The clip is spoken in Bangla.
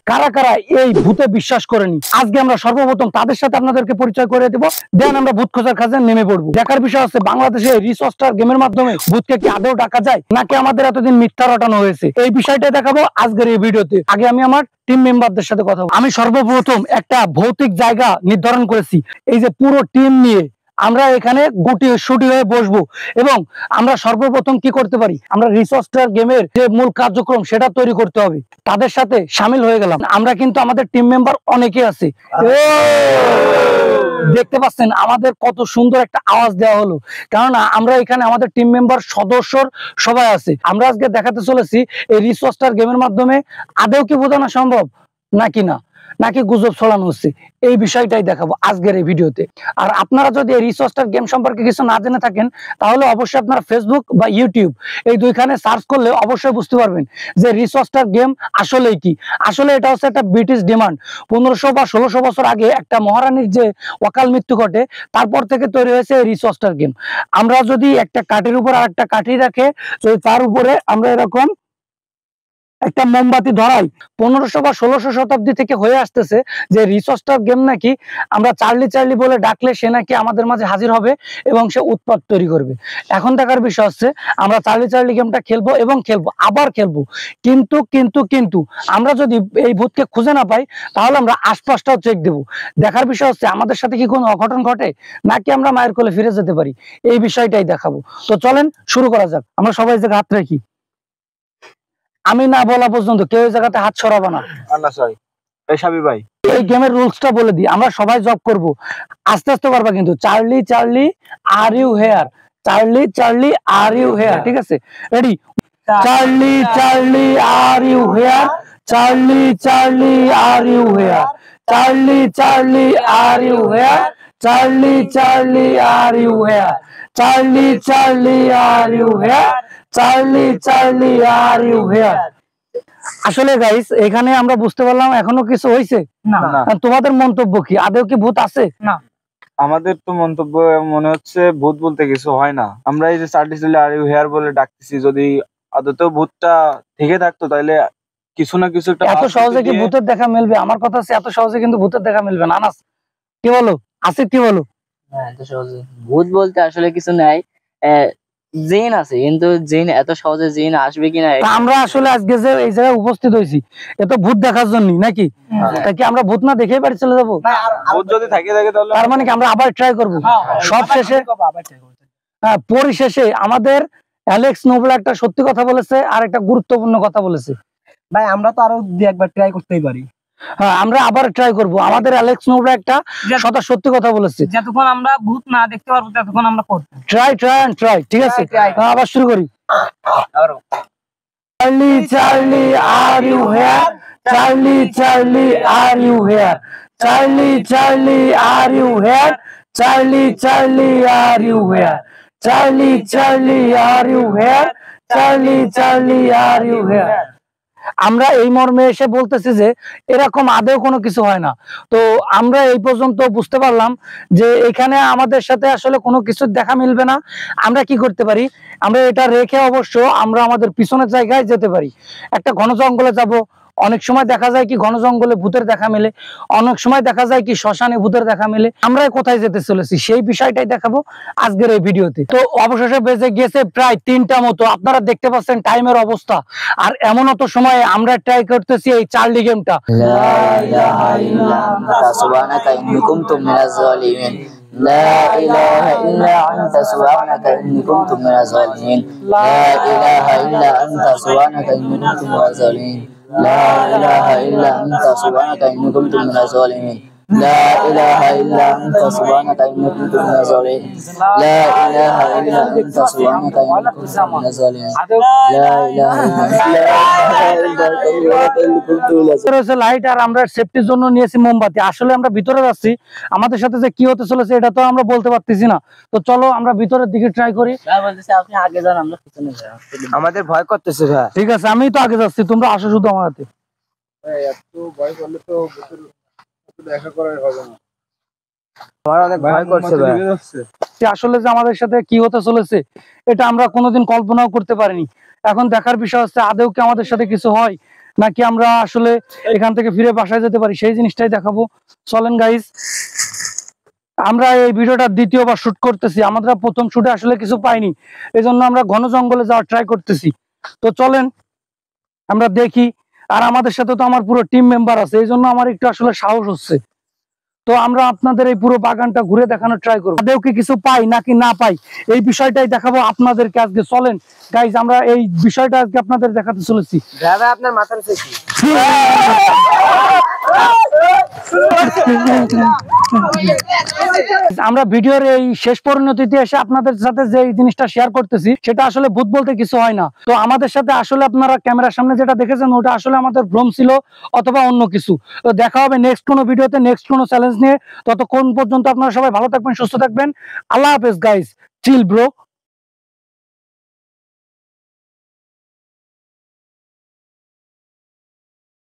কারা কারা এই ভূতে বিশ্বাস করেনি, আজকে আমরা সর্বপ্রথম তাদের সাথে আপনাদেরকে পরিচয় করে দেব। দেন আমরা ভূত খোঁজার কাজে নেমে পড়বো। দেখার বিষয় আছে বাংলাদেশে রিসোর্স স্টার গেমের মাধ্যমে ভূতকে কি আদৌ ডাকা যায়, নাকি আমাদের এতদিন মিথ্যা রটানো হয়েছে, এই বিষয়টা দেখাবো আজকের এই ভিডিওতে। আগে আমি আমার টিম মেম্বারদের সাথে কথা বলবো। আমি সর্বপ্রথম একটা ভৌতিক জায়গা নির্ধারণ করেছি। এই যে পুরো টিম নিয়ে আমরা এখানে গুটি সুটি হয়ে বসবো এবং আমরা সর্বপ্রথম কি করতে পারি, আমরা রিসোর্স স্টার গেমের যে মূল কার্যক্রম সেটা তৈরি করতে হবে। তাদের সাথে সামিল হয়ে গেলাম। আমরা কিন্তু আমাদের টিম মেম্বার অনেকে আছে, দেখতে পাচ্ছেন আমাদের কত সুন্দর একটা আওয়াজ দেওয়া হলো, কেননা আমরা এখানে আমাদের টিম মেম্বার সদস্যর সবাই আছে। আমরা আজকে দেখাতে চলেছি এই রিসোর্স স্টার গেমের মাধ্যমে আদৌ কি বোঝানো সম্ভব নাকি গুজব ছড়ানো হচ্ছে, এই বিষয়টাই দেখাবো আজকের এই ভিডিওতে। আর আপনারা যদি এই রিসোর্স স্টার গেম সম্পর্কে কিছু না জেনে থাকেন, তাহলে অবশ্যই আপনারা ফেসবুক বা ইউটিউব এই দুইখানে সার্চ করলে অবশ্যই বুঝতে পারবেন যে রিসোর্স স্টার গেম আসলেই কি। আসলে এটা হচ্ছে একটা ব্রিটিশ ডিমান্ড। 1500 বা 1600 বছর আগে একটা মহারানীর যে অকাল মৃত্যু ঘটে, তারপর থেকে তৈরি হয়েছে এই রিসোর্স স্টার গেম। আমরা যদি একটা কাঠির উপর আর একটা কাঠি রাখে, তো তার উপরে আমরা এরকম একটা মোমবাতি ধরাই 1500 বা 1600 শতাব্দী থেকে হয়ে আসতেছে যে রিসোর্স স্টার গেম নাকি আমরা চার্লি চার্লি বলে ডাকলে সে নাকি আমাদের মাঝে হাজির হবে এবং সে উৎপাত তৈরি করবে। এখন দেখার বিষয় হচ্ছে আমরা চার্লি চার্লি গেমটা খেলবো এবং আবার খেলবো, কিন্তু আমরা যদি এই ভূতকে খুঁজে না পাই, তাহলে আমরা আশপাশটাও চেক দেবো। দেখার বিষয় হচ্ছে আমাদের সাথে কি কোনো অঘটন ঘটে, নাকি আমরা মায়ের কোলে ফিরে যেতে পারি, এই বিষয়টাই দেখাবো। তো চলেন শুরু করা যাক। আমরা সবাই যে হাত রাখি, আমি না বলা পর্যন্ত কেউ এই জায়গাতে হাত সরাবে না। ভাই এই গেমের রুলসটা বলে দিই, আমরা সবাই জব করব, আস্তে আস্তে পারবা কিন্তু। Charlie Charlie are you here, Charlie Charlie are you here, ঠিক আছে? Ready? Charlie Charlie are you here, Charlie Charlie are you here, Charlie Charlie are you here, Charlie Charlie are you here, Charlie Charlie are you here, Charlie Charlie are you here. আসলে গাইস এখানে আমরা বুঝতে পারলাম এখনো কিছু হয়েছে না। তোমাদের মন্তব্য কি, আদৌ কি ভূত আছে? না, আমাদের তো মন্তব্য মনে হচ্ছে ভূত বলতে কিছু হয় না। আমরা এই যে Charlie Charlie are you here বলে ডাকতেছি, যদি আদতেও ভূতটা থেকে থাকতো তাহলে কিছু না কিছু একটা। এত সহজে কি ভূতের দেখা মিলবে? আমার কথা হচ্ছে এত সহজে কিন্তু ভূতের দেখা মিলবে না। আনাস কি বলো, আসিফ কি বলো? এত সহজে ভূত বলতে আসলে কিছু নাই, জিন আছে, কিন্তু জিন এত সহজে জিন আসবে কিনা। আমরা আসলে আজকে যে এই জায়গায় উপস্থিত হয়েছি এত ভূত দেখার জন্য নাকি? তাই কি আমরা ভূত না দেখেই বাড়ি চলে যাবো? ভূত যদি থাকে তাহলে তার মানে কি আমরা আবার ট্রাই করবো? সব শেষে পরিশেষে আমাদের অ্যালেক্স নোবেল একটা সত্যি কথা বলেছে আর একটা গুরুত্বপূর্ণ কথা বলেছে। ভাই আমরা তো আরো একবার ট্রাই করতেই পারি। হ্যাঁ, আমরা আবার ট্রাই করব। আমাদের অ্যালেক্স নোবেল একটা সত্যি কথা বলেছে, যতক্ষণ আমরা ভূত না দেখতে পারবো ততক্ষণ আমরা করব। ট্রাই, ঠিক আছে? আবার শুরু করি। Charlie Charlie are you here, Charlie Charlie are you here, Charlie Charlie are you here, Charlie Charlie are you here, Charlie Charlie are you here, Charlie Charlie are you here. আমরা এই মর্মে এসে বলতেছি যে এরকম আদৌ কোনো কিছু হয় না। তো আমরা এই পর্যন্ত বুঝতে পারলাম যে এখানে আমাদের সাথে আসলে কোনো কিছু দেখা মিলবে না। আমরা কি করতে পারি, আমরা এটা রেখে অবশ্য আমরা আমাদের পিছনের জায়গায় যেতে পারি। একটা ঘন জঙ্গলে যাব, অনেক সময় দেখা যায় কি ঘন জঙ্গলে ভূতের দেখা মেলে, অনেক সময় দেখা যায় কি শ্মশানে ভূতের দেখা মেলে। আমরা কোথায় যেতে চলেছি সেই বিষয়টাই দেখাবো আজকের এই ভিডিওতে। তো অবশেষে বেজে গেছে প্রায় 3টা মতো, আপনারা দেখতে পাচ্ছেন টাইমের অবস্থা। আর এমন অত সময় আমরা ট্রাই করতেছি এই চার্লি গেমটা। لا إله إلا أنت سبحانك إني كنت من الظالمين. لا إله إلا أنت سبحانك إني كنت من الظالمين. لا إله إلا أنت سبحانك إني كنت من الظالمين. لا إله إلا أنت سبحانك إني كنت من الظالمين. لا إله إلا أنت سبحانك إني كنت من الظالمين. لا إله إلا লাইট আর আমরা সেফটির জন্য নিয়েছি মোমবাতি। আসলে আমরা ভিতরে যাচ্ছি, আমাদের সাথে যে কি হতে চলেছে এটা তো আমরা বলতে পারতেছি না। তো চলো আমরা ভিতরের দিকে ট্রাই করি। আপনি আগে যান, আমরা পিছনে যাই, আমাদের ভয় করতেছে। ঠিক আছে, আমি তো আগে যাচ্ছি, তোমরা আসো শুধু আমার হাতে। এত ভয় করলে তো দেখা করাই হবে না। আমার অনেক ভয় করছে ভাই। আসলে যে আমাদের সাথে কি হতে চলেছে এটা আমরা কোনোদিন কল্পনাও করতে পারিনি। এখন দেখার বিষয় হচ্ছে আদৌ কি আমাদের সাথে কিছু হয়, নাকি আমরা আসলে এখান থেকে ফিরে বাসায় যেতে পারি, সেই জিনিসটাই দেখাবো। চলেন গাইজ, আমরা এই ভিডিওটা দ্বিতীয়বার শুট করতেছি। আমরা প্রথম শুটে আসলে কিছু পাইনি, এই জন্য আমরা ঘন জঙ্গলে যাওয়ার ট্রাই করতেছি। তো চলেন আমরা দেখি। আর আমাদের সাথে তো আমার পুরো টিম মেম্বার আছে, এই জন্য আমার একটু আসলে সাহস হচ্ছে। তো আমরা আপনাদের এই পুরো বাগানটা ঘুরে দেখানোর ট্রাই করবো, আদেও কি কিছু পাই নাকি না পাই এই বিষয়টাই দেখাবো আপনাদেরকে আজকে। চলেন গাইজ, আমরা এই বিষয়টা আজকে আপনাদের দেখাতে চলেছি। দাদা আপনার মাথার কি? আমরা ভিডিওর এই শেষ পরিণতিতে এসে আপনাদের সাথে যে জিনিসটা শেয়ার করতেছি সেটা আসলে ভূত বলতে কিছু হয় না। তো আমাদের সাথে আসলে আপনারা ক্যামেরার সামনে যেটা দেখেছেন ওটা আসলে আমাদের ভ্রম ছিল অথবা অন্য কিছু। তো দেখা হবে নেক্সট কোনো ভিডিওতে, নেক্সট কোনো চ্যালেঞ্জ নিয়ে। ততক্ষণ পর্যন্ত আপনারা সবাই ভালো থাকবেন, সুস্থ থাকবেন। আল্লাহ হাফেজ গাইস, চিল ব্রো।